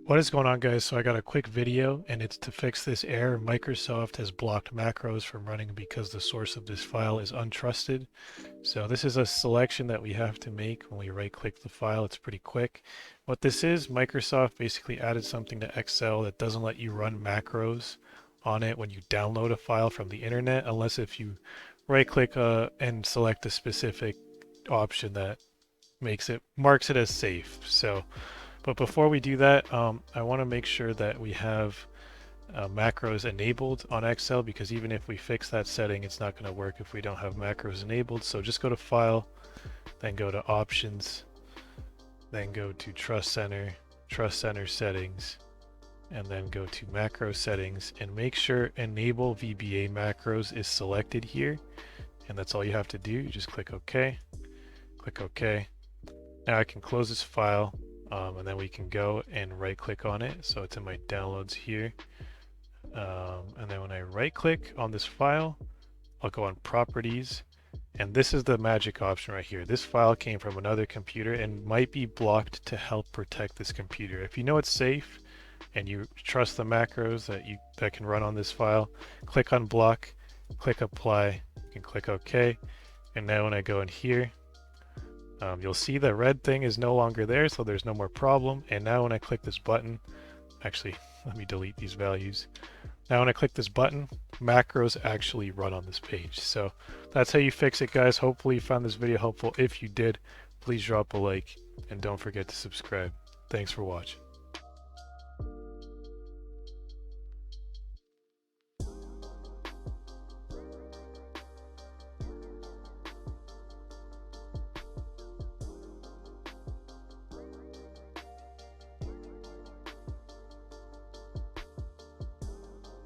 What is going on, guys? So I got a quick video and it's to fix this error. Microsoft has blocked macros from running because the source of this file is untrusted. So this is a selection that we have to make when we right click the file. It's pretty quick. What this is, Microsoft basically added something to Excel that doesn't let you run macros on it when you download a file from the internet, unless if you right click and select a specific option that marks it as safe. But before we do that, I want to make sure that we have macros enabled on Excel, because even if we fix that setting, it's not going to work if we don't have macros enabled. So just go to File, then go to Options, then go to Trust Center Settings, and then go to Macro Settings, and make sure Enable VBA Macros is selected here. And that's all you have to do. You just click OK. Click OK. Now I can close this file. And then we can go and right click on it. So it's in my downloads here. And then when I right click on this file, I'll go on properties. And this is the magic option right here. This file came from another computer and might be blocked to help protect this computer. If you know it's safe and you trust the macros that can run on this file, click on block, click apply, you can click OK. And now when I go in here, you'll see the red thing is no longer there, so there's no more problem. And now when I click this button, actually, let me delete these values. Now when I click this button, macros actually run on this page. So that's how you fix it, guys. Hopefully you found this video helpful. If you did, please drop a like and don't forget to subscribe. Thanks for watching.